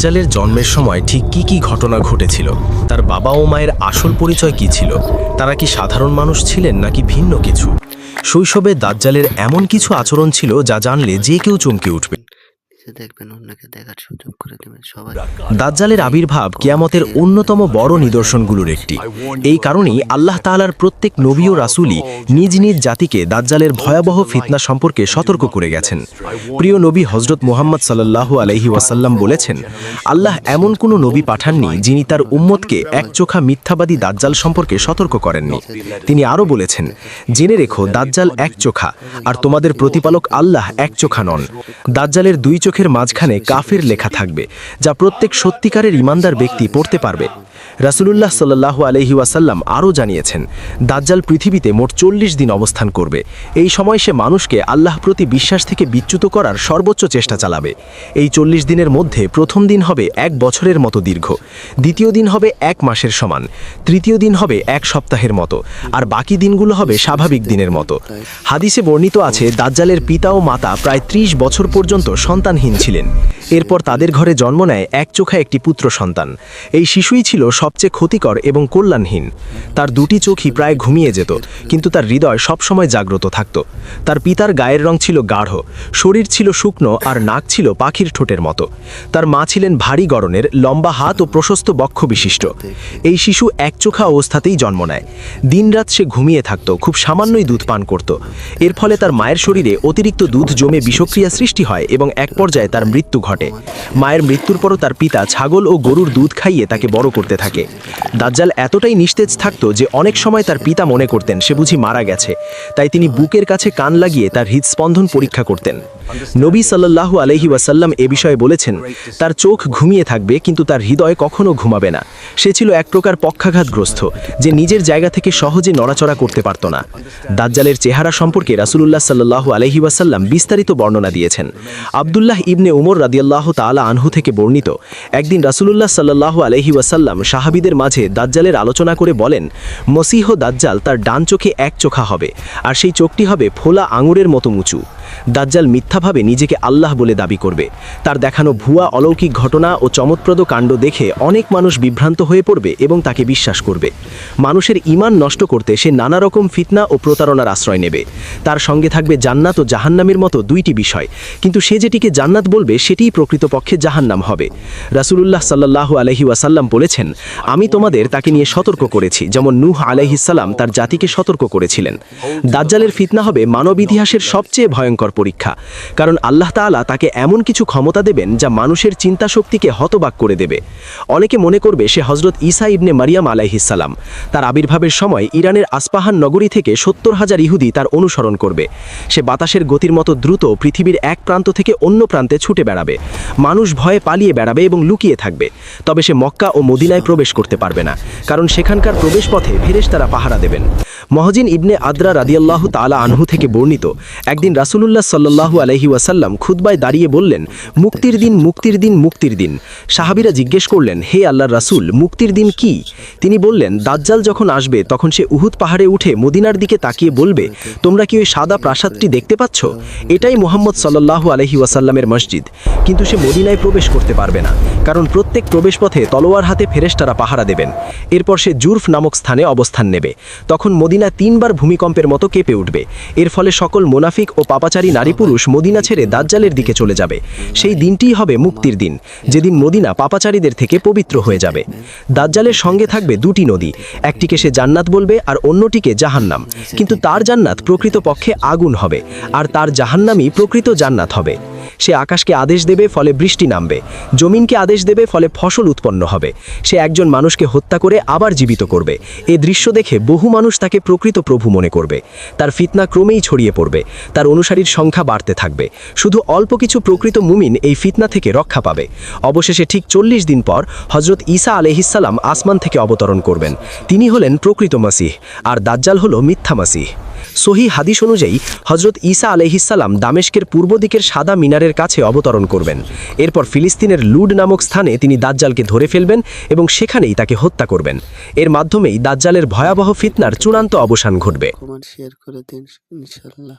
দাজ্জালের জন্মের সময় ঠিক কি ঘটনা ঘটেছিল, তার বাবা ও মায়ের আসল পরিচয় কি ছিল, তারা কি সাধারণ মানুষ ছিলেন নাকি ভিন্ন কিছু? শৈশবে দাজ্জালের এমন কিছু আচরণ ছিল যা জানলে যে কেউ চমকে উঠবে। দেখবেন, অন্যকে দেখার সুযোগ করে দেবেন সবাই। দাজ্জালের আবির্ভাব কিয়ামতের অন্যতম বড় নিদর্শনগুলোর একটি। এই কারণেই আল্লাহ তাআলার প্রত্যেক নবী ও রাসূলই নিজ নিজ জাতিকে দাজ্জালের ভয়াবহ ফিতনা সম্পর্কে সতর্ক করে গেছেন। প্রিয় নবী হযরত মুহাম্মদ সাল্লাল্লাহু আলাইহি ওয়াসাল্লাম বলেছেন, আল্লাহ এমন কোনো নবী পাঠাননি যিনি তার উম্মতকে একচোখা মিথ্যাবাদী দাজ্জাল সম্পর্কে সতর্ক করেননি। তিনি আরও বলেছেন, জেনে রেখো দাজ্জাল একচোখা, আর তোমাদের প্রতিপালক আল্লাহ একচোখা নন। দাজ্জালের দুই চোখের মাঝখানে কাফির লেখা থাকবে, যা প্রত্যেক সত্যিকারের ঈমানদার ব্যক্তি পড়তে পারবে। রাসূলুল্লাহ সাল্লাল্লাহু আলাইহি ওয়াসাল্লাম আরও জানিয়েছেন, দাজ্জাল পৃথিবীতে মোট 40 দিন অবস্থান করবে। এই সময় সে মানুষকে আল্লাহ প্রতি বিশ্বাস থেকে বিচ্যুত করার সর্বোচ্চ চেষ্টা চালাবে। এই 40 দিনের মধ্যে প্রথম দিন হবে 1 বছরের মতো দীর্ঘ, দ্বিতীয় দিন হবে 1 মাসের সমান, তৃতীয় দিন হবে 1 সপ্তাহের মতো, আর বাকি দিনগুলো হবে স্বাভাবিক দিনের মতো। হাদিসে বর্ণিত আছে, দাজ্জালের পিতা ও মাতা প্রায় 30 বছর পর্যন্ত সন্তানহীন ছিলেন। এরপর তাদের ঘরে জন্ম নেয় একচোখা একটি পুত্র সন্তান। এই শিশুই ছিল সবচেয়ে ক্ষতিকর এবং কল্যাণহীন। তার দুটি চোখই প্রায় ঘুমিয়ে যেত, কিন্তু তার হৃদয় সবসময় জাগ্রত থাকত। তার পিতার গায়ের রং ছিল গাঢ়, শরীর ছিল শুকনো, আর নাক ছিল পাখির ঠোঁটের মতো। তার মা ছিলেন ভারী গড়নের, লম্বা হাত ও প্রশস্ত বক্ষ বিশিষ্ট। এই শিশু একচোখা অবস্থাতেই জন্ম নেয়। দিনরাত সে ঘুমিয়ে থাকত, খুব সামান্যই দুধ পান করত। এর ফলে তার মায়ের শরীরে অতিরিক্ত দুধ জমে বিষক্রিয়া সৃষ্টি হয় এবং এক পর্যায়ে তার মৃত্যু ঘটে। মায়ের মৃত্যুর পরও তার পিতা ছাগল ও গরুর দুধ খাইয়ে তাকে বড় করতে থাকে। দাজ্জাল এতটাই নিস্তেজ থাকত যে অনেক সময় তার পিতা মনে করতেন সে বুঝি মারা গেছে, তাই তিনি বুকের কাছে কান লাগিয়ে তার হৃদস্পন্দন পরীক্ষা করতেন। নবী সাল্লাল্লাহু আলাইহি ওয়াসাল্লাম এ বিষয়ে বলেছেন, তার চোখ ঘুমিয়ে থাকবে কিন্তু তার হৃদয় কখনো ঘুমাবে না। সে ছিল এক প্রকার পক্ষাঘাতগ্রস্ত, যে নিজের জায়গা থেকে সহজে নড়াচড়া করতে পারত না। দাজ্জালের চেহারা সম্পর্কে রাসূলুল্লাহ সাল্লাল্লাহু আলাইহি ওয়াসাল্লাম বিস্তারিত বর্ণনা দিয়েছেন। আব্দুল্লাহ ইবনে উমর রাদিয়াল্লাহু তাআলা আনহু থেকে বর্ণিত, একদিন রাসূলুল্লাহ সাল্লাল্লাহু আলাইহি ওয়াসাল্লাম সাহাবীদের মাঝে দাজ্জালের আলোচনা করে বলেন, মসীহ দাজ্জাল তার ডান চোখে একচোখা হবে, আর সেই চোখটি হবে ফোলা আঙুরের মতো উঁচু। দাজ্জাল মিথ্যাভাবে নিজেকে আল্লাহ বলে দাবি করবে। তার দেখানো ভুয়া অলৌকিক ঘটনা ও চমৎপ্রদ কাণ্ড দেখে অনেক মানুষ বিভ্রান্ত হয়ে পড়বে এবং তাকে বিশ্বাস করবে। মানুষের ঈমান নষ্ট করতে সে নানা রকম ফিতনা ও প্রতারণার আশ্রয় নেবে। তার সঙ্গে থাকবে জান্নাত ও জাহান্নামের মতো দুইটি বিষয়, কিন্তু সে যেটিকে জান্নাত বলবে সেটিই প্রকৃতপক্ষে জাহান্নাম হবে। রাসূলুল্লাহ সাল্লাল্লাহু আলাইহি ওয়াসাল্লাম বলেছেন, আমি তোমাদের তাকে নিয়ে সতর্ক করেছি, যেমন নূহ আলাইহিস সালাম তার জাতিকে সতর্ক করেছিলেন। দাজ্জালের ফিতনা হবে মানব ইতিহাসের সবচেয়ে ভয়ঙ্কর পরীক্ষা, কারণ আল্লাহ তাআলা তাকে এমন কিছু ক্ষমতা দেবেন যা মানুষের চিন্তা শক্তিকে হতবাক করে দেবে। অনেকে মনে করবে সে হযরত ঈসা ইবনে মারিয়াম আলাইহিস সালাম। তার আবির্ভাবের সময় ইরানের আসপাহান নগরী থেকে 70,000 ইহুদি তার অনুসরণ করবে। সে বাতাসের গতির মতো দ্রুত পৃথিবীর এক প্রান্ত থেকে অন্য প্রান্তে ছুটে বেড়াবে। মানুষ ভয়ে পালিয়ে বেড়াবে এবং লুকিয়ে থাকবে। তবে সে মক্কা ও মদিনায় প্রবেশ করতে পারবে না, কারণ সেখানকার প্রবেশপথে ফেরেশতারা পাহারা দেবেন। মহজিন ইবনে আদরা রাদিয়াল্লাহু তাআলা আনহু থেকে বর্ণিত, একদিন রাসূলুল্লাহ সাল্লাল্লাহু আলাইহি ওয়াসাল্লাম খুতবায় দাঁড়িয়ে বললেন, মুক্তির দিন, মুক্তির দিন, মুক্তির দিন। সাহাবীরা জিজ্ঞেস করলেন, হে আল্লাহর রাসূল, মুক্তির দিন কি? তিনি বললেন, দাজ্জাল যখন আসবে তখন সে উহুদ পাহাড়ে উঠে মদিনার দিকে তাকিয়ে বলবে, তোমরা কি ওই সাদা প্রাসাদটি দেখতে পাচ্ছ? এটাই মুহাম্মদ সাল্লাল্লাহু আলাইহি ওয়াসাল্লামের মসজিদ। কিন্তু সে মদিনায় প্রবেশ করতে পারবে না, কারণ প্রত্যেক প্রবেশপথে তলোয়ার হাতে ফেরেশতারা পাহারা দেবেন। এরপর সে জুরফ নামক স্থানে অবস্থান নেবে। তখন মদিনা 3 বার ভূমিকম্পের মতো কেঁপে উঠবে। এর ফলে সকল মুনাফিক ও পাপাচারী নারী পুরুষ মদিনা ছেড়ে দাজ্জালের দিকে চলে যাবে। সেই দিনটিই হবে মুক্তির দিন, যেদিন মদিনা পাপাচারীদের থেকে পবিত্র হয়ে যাবে। দাজ্জালের সঙ্গে থাকবে দুটি নদী, একটিকে সে জান্নাত বলবে আর অন্যটিকে জাহান্নাম। কিন্তু তার জান্নাত প্রকৃতপক্ষে আগুন হবে, আর তার জাহান্নামই প্রকৃত জান্নাত হবে। সে আকাশকে আদেশ দেবে, ফলে বৃষ্টি নামবে। জমিনকে আদেশ দেবে, ফলে ফসল উৎপন্ন হবে। সে একজন মানুষকে হত্যা করে আবার জীবিত করবে। এই দৃশ্য দেখে বহু মানুষ তাকে প্রকৃত প্রভু মনে করবে। তার ফিতনা ক্রমেই ছড়িয়ে পড়বে। তার অনুসারীর সংখ্যা বাড়তে থাকবে। শুধু অল্প কিছু প্রকৃত মুমিন এই ফিতনা থেকে রক্ষা পাবে। অবশেষে ঠিক 40 দিন পর হযরত ঈসা আলাইহিস সালাম আসমান থেকে অবতরণ করবেন। তিনি হলেন প্রকৃত মসীহ, আর দাজ্জাল হলো মিথ্যা মসীহ। সহি হাদিস অনুযায়ী হযরত ঈসা আলাইহিস সালাম দামেস্কের পূর্ব দিকের সাদা মিনারের কাছে অবতরণ করবেন। এরপর ফিলিস্তিনের লুড নামক স্থানে তিনি দাজ্জালকে ধরে ফেলবেন এবং সেখানেই তাকে হত্যা করবেন। এর মাধ্যমেই দাজ্জালের ভয়াবহ ফিতনার চূড়ান্ত অবসান ঘটবে। কমেন্ট শেয়ার করে দিন ইনশাআল্লাহ।